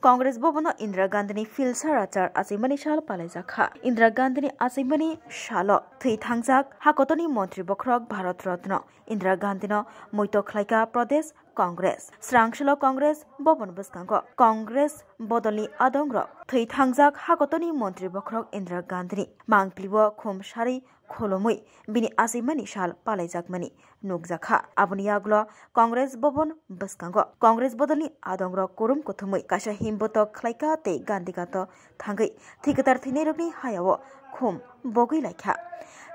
कांग्रेस भवन इंदिरा गांधी फिल्सार आचार आसिमनी साल पालायजाखा इंदिरा गांधी आसिमनी साल थै थांजाक हाकतनी मंत्री बख्रक भारत रत्न इंदिरा गांधी मैतो खलायका प्रदेश कांग्रेस स्रांगसल कांग्रेस भवन बसकांग कांग्रेस बदलनी आदंग्र थै थांजाक हाकतनी मंत्री बख्रक इंदिरा गांधी मांगप्लिव खुमसारी खोलमुई बिनि आसिमनी साल पालायजाकमनी नुगजाखा आबुनि आगल कांग्रेस भवन बसकांग कांग्रेस बदलनी आदंग्र कोरुम कोथुमुई काशा हिमबत खलायका ते गांधीगात थांगै थिकतार थिनेरकनि हायाव खुम बगै लायखा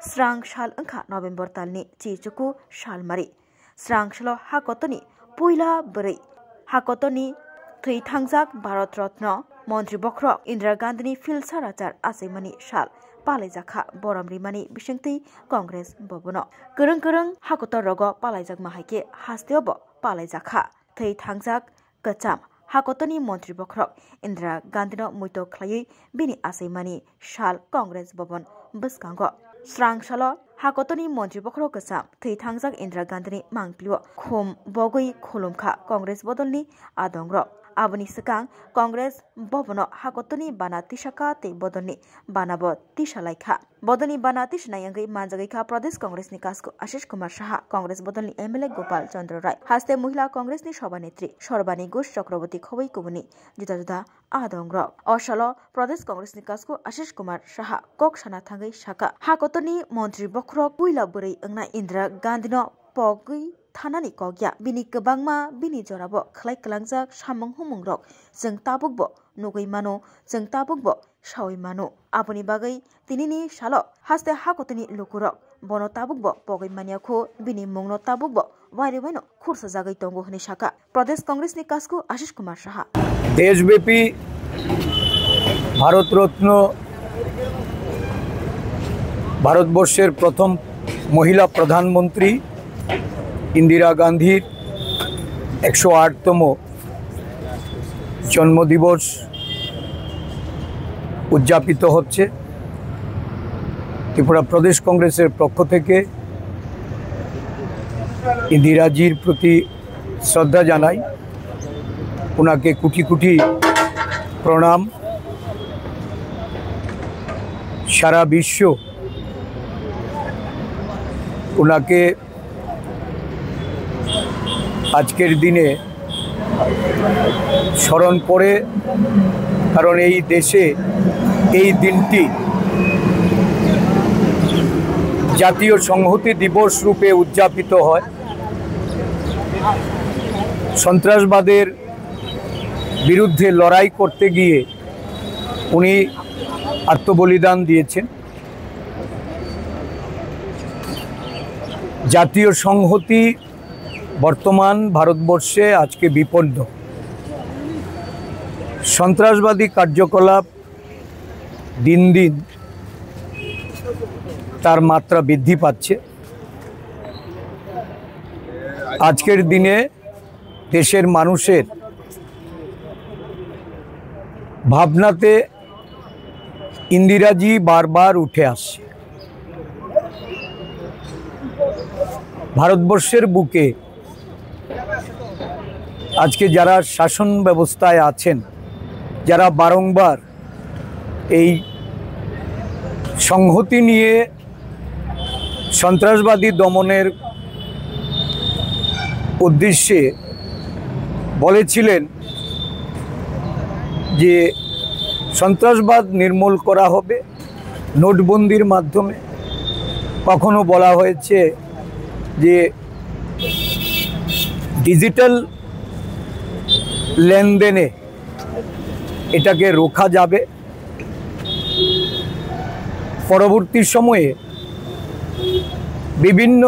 स्रांग साल अंखा नभेम्बर तालनि चिचुकु सालमारि स्रांगसल हाकतनी पुइला बोरै हाकतनी थै थांजाक भारत रत्न मंत्री बख्र इंदिरा गांधी फिल्सार आचार आसिमनी साल पालायजाखा बरमरिमानि बिसंथि कांग्रेस भवन गोरों गोरों हाकतर रग पालायजाक माहायके हास्तेब पालायजाखा थै थांजाक कचाम हाकतनी मंत्री बख्र इंदिरा गांधी मैतो खलायै बिनि आसिमनी साल कांग्रेस भवन बसकांग स्रांगसल हाकतनी मंत्री बख्र कचाम थै थांजाक इंदिरा गांधी मांगप्लिव खुम बगै खोलुमखा कांग्रेस बदलनि आदंग्र आबुनि सिगां कांग्रेस भवन हाकतनी बाना तिसाका ते बदलनि बानाब तिसालायखा बदलनि बाना तिसनायंगै मानजागैखा प्रदेश कांग्रेस निकासको आशीष कुमार साहा कांग्रेस बदलनि एमएलए गोपाल चंद्र राय हास्ते महिला कांग्रेसनि सभानेत्री सर्बानी घोष चक्रवर्ती खबै कुबुनि जुदा जुदा आदंग्र असल प्रदेश कांग्रेस निकासको आशीष कुमार साहा कक साना थांगै साका हाकतनी मंत्री बख्र पुइला बोरै अंगना इंदिरा गांधी पगै थानानि कग्या बिनि गोबांमा बिनि जराब खलाय कलांजाक सामं हुमुंरक जों ताबुकबो नुगै मानो जों ताबुकबो सावै मानो आबुनि बागै तिनिनि साल हास्ते हाकतनि लुकुरक बनो ताबुकबो पगै मानियाखौ बिनि मुंनो ताबुकबो वाइरे वाइनो खुरसा जागै दंगो हनि साका प्रदेश कांग्रेसनि कासको आशीष कुमार साहा देशव्यापी भारत रत्न भारतवर्षेर प्रथम महिला प्रधानमंत्री इंदिरा गांधीर 108तम जन्मदिवस उद्यापित होच्छे त्रिपुरा प्रदेश कांग्रेसের पक्ष থেকে इंदिराजीर प्रति श्रद्धा जानाई उनाके कोटी कोटी प्रणाम सारा विश्व उनाके आजकेर दिने स्मरण करे कारण এই দেশে এই দিনটি জাতীয় সংহতি দিবস রূপে উদযাপিত হয় সন্ত্রাসবাদের বিরুদ্ধে লড়াই করতে গিয়ে উনি আত্মবলিদান দিয়েছেন জাতীয় সংহতি बर्तमान भारतवर्षे आज के विपन्न सन्त्रासबादी कार्यकलाप दिन दिन तार मात्रा बृद्धि पाচ্ছে आजकेर दिने देशेर मानुषेर भावनाते इंदिराजी बार बार उठे आसছে भारतवर्षेर बुके आज के जरा शासन व्यवस्थाय आছেন जरा बारंबार এই সংহতি নিয়ে সন্ত্রাসবাদী দমনের উদ্দেশ্যে বলেছিলেন যে সন্ত্রাসবাদ নির্মূল করা হবে নোটবন্দির মাধ্যমে কখনো বলা হয়েছে যে ডিজিটাল लेनदेने एटाके रोका जाबे परवर्ती समये विभिन्न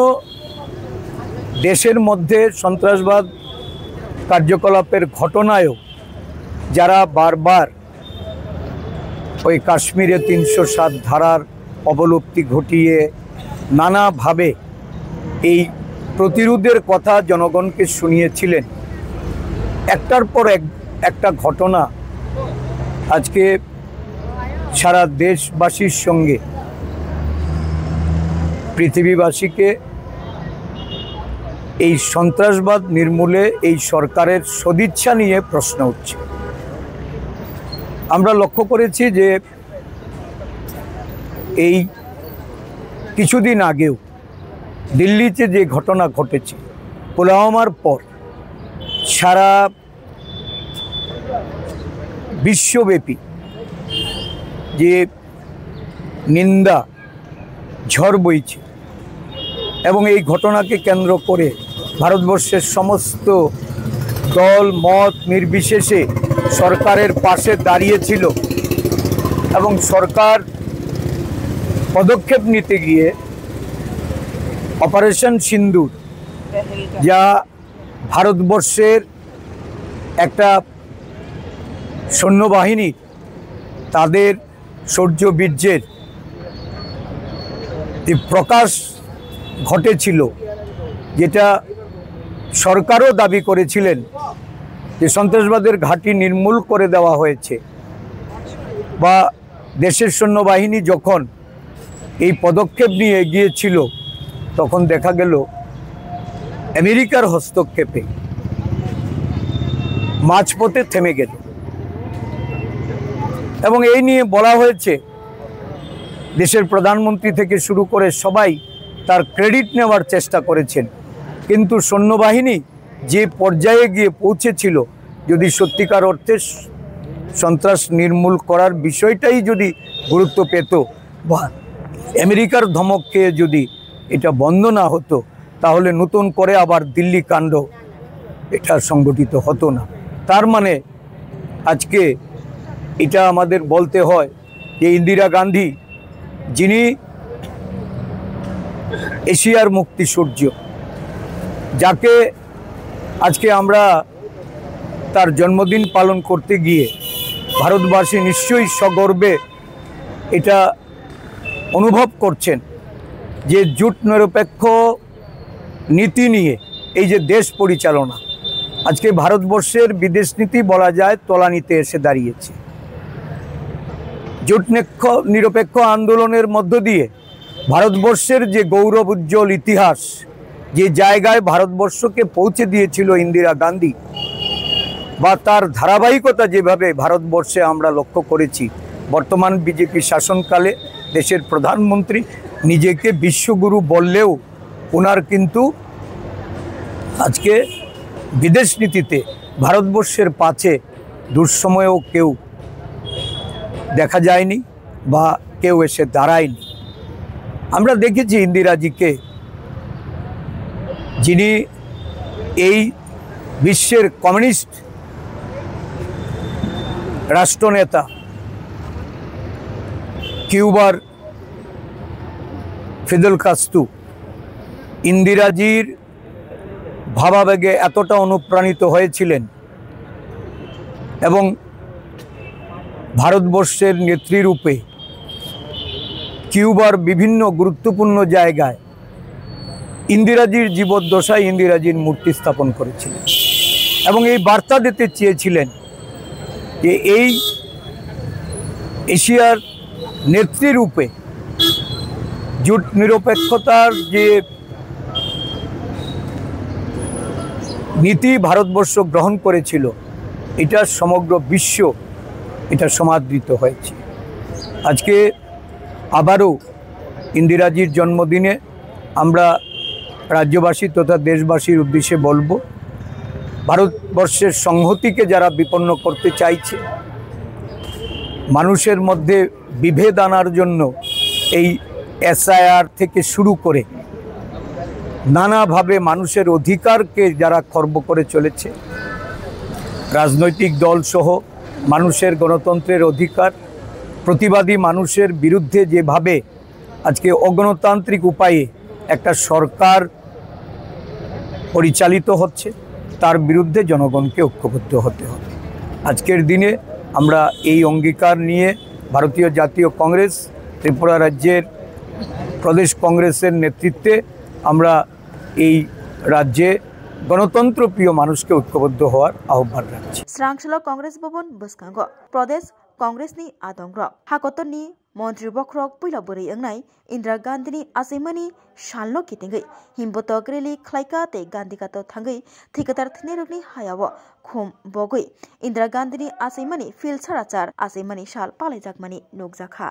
देशेर मध्य सन्त्रासबाद कार्यकलापेर घटनायও যারা बार ওই काश्मीरे 307 धारार अवलुप्ति घटिए नाना भावे এই प्रतिरोधेर कथा जनगणके शुनिয়েছিলেন एकटार पर एकटा घटना आज के सारा देशवासीर संगे पृथिवीवासी के सन्त्रासबाद निर्मूले सरकारेर सदिच्छा निये प्रश्न उठছে আমরা লক্ষ্য করেছি যে এই কিছুদিন আগেও দিল্লিতে যে ঘটনা ঘটেছে পুলওয়ামার পর সারা বিশ্বব্যাপী যে নিন্দা ঝড় বইছে এবং এই ঘটনাকে কেন্দ্র করে ভারতবর্ষের সমস্ত দল মত নির্বিশেষে সরকারের পাশে দাঁড়িয়েছিল এবং সরকার পদক্ষেপ নিতে গিয়ে অপারেশন সিন্দুর যা ভারতবর্ষের একটা সৈন্যবাহিনী তাদের শৌর্য বীর্যের প্রকাশ ঘটেছিল, যেটা সরকারও দাবি করেছিলেন যে সন্ত্রাসবাদের ঘাঁটি নির্মূল করে দেওয়া হয়েছে, বা দেশের সৈন্যবাহিনী যখন এই পদক্ষেপ নিয়ে এগিয়েছিল তখন দেখা গেল আমেরিকার হস্তক্ষেপে মাঝপথে থেমে গেল। এবং এই নিয়ে বলা হয়েছে দেশের প্রধানমন্ত্রী থেকে শুরু করে সবাই তার ক্রেডিট নেওয়ার চেষ্টা করেছেন, কিন্তু সৈন্যবাহিনী যে পর্যায়ে গিয়ে পৌঁছেছিল, যদি সত্যিকার অর্থে সন্ত্রাস নির্মূল করার বিষয়টাই যদি গুরুত্ব পেত বা আমেরিকার ধমক খেয়ে যদি এটা বন্ধ না হতো, তাহলে নতুন করে আবার দিল্লি কাণ্ড এটা সংগঠিত হতো না। তার মানে আজকে এটা আমাদের বলতে হয় যে ইন্দিরা গান্ধী, যিনি এশিয়ার মুক্তি সূর্য, যাকে আজকে আমরা তার জন্মদিন পালন করতে গিয়ে ভারতবাসী নিশ্চয়ই সগর্বে এটা অনুভব করছেন যে জোট নিরপেক্ষ নীতি নিয়ে এই যে দেশ পরিচালনা, আজকে ভারতবর্ষের বিদেশ নীতি বলা যায় তলানিতে এসে দাঁড়িয়েছে। জোট নিরপেক্ষ আন্দোলনের মধ্য দিয়ে ভারতবর্ষের যে গৌরব উজ্জ্বল ইতিহাস, যে জায়গায় ভারতবর্ষকে পৌঁছে দিয়েছিল ইন্দিরা গান্ধী, বা তার ধারাবাহিকতা যেভাবে ভারতবর্ষে আমরা লক্ষ্য করেছি, বর্তমান বিজেপি শাসনকালে দেশের প্রধানমন্ত্রী নিজেকে বিশ্বগুরু বললেও ওনার কিন্তু আজকে বিদেশ নীতিতে ভারতবর্ষের পাশে দুঃসময়েও কেউ দেখা যায়নি বা কেউ এসে দাঁড়ায়নি। আমরা দেখেছি ইন্দিরাজিকে, যিনি এই বিশ্বের কমিউনিস্ট রাষ্ট্রনেতা কিউবার ফিদেল কাস্ত্রো ইন্দিরাজির ভাবাবেগে এতটা অনুপ্রাণিত হয়েছিলেন এবং ভারতবর্ষের নেত্রীরূপে কিউবার বিভিন্ন গুরুত্বপূর্ণ জায়গায় ইন্দিরাজির জীবদ্দশায় ইন্দিরাজির মূর্তি স্থাপন করেছিলেন এবং এই বার্তা দিতে চেয়েছিলেন যে এই এশিয়ার নেত্রীরূপে জোট নিরপেক্ষতার যে নীতি ভারতবর্ষ গ্রহণ করেছিল, এটা সমগ্র বিশ্ব এটা সমাদৃত হয়েছে। আজকে আবারও ইন্দিরাজির জন্মদিনে আমরা রাজ্যবাসী তথা দেশবাসীর উদ্দেশ্যে বলবো, ভারতবর্ষের সংহতিকে যারা বিপন্ন করতে চাইছে, মানুষের মধ্যে বিভেদ আনার জন্য এই এসআইআর থেকে শুরু করে নানাভাবে মানুষের অধিকারকে যারা খর্ব করে চলেছে, রাজনৈতিক দল সহ মানুষের গণতন্ত্রের অধিকার, প্রতিবাদী মানুষের বিরুদ্ধে যেভাবে আজকে অগণতান্ত্রিক উপায়ে একটা সরকার পরিচালিত হচ্ছে, তার বিরুদ্ধে জনগণকে ঐক্যবদ্ধ হতে হবে। আজকের দিনে আমরা এই অঙ্গীকার নিয়ে ভারতীয় জাতীয় কংগ্রেস ত্রিপুরা রাজ্যের প্রদেশ কংগ্রেসের নেতৃত্বে আমরা এই রাজ্যে গণতন্ত্র প্রিয় মানুষকে ঐক্যবদ্ধ হওয়ার আহ্বান রাখছি। শ্রাংশল কংগ্রেস ভবন বসকাঙ্গ প্রদেশ कांग्रेसनि आदंग्रक हाकतनि मंत्री बख्रक पुइला बोरै अंगनाय इंदिरा गांधीनि आसैमानि सालनो किथिंगै हिमबतक रेली खलाइका ते गांधीकातो थांगै ठिकादार थनेरकनि हायाव खुम बगै इंदिरा गांधीनि आसैमानि फिल साराचार आसैमानि साल पालाइजाकमानि नुकजाखा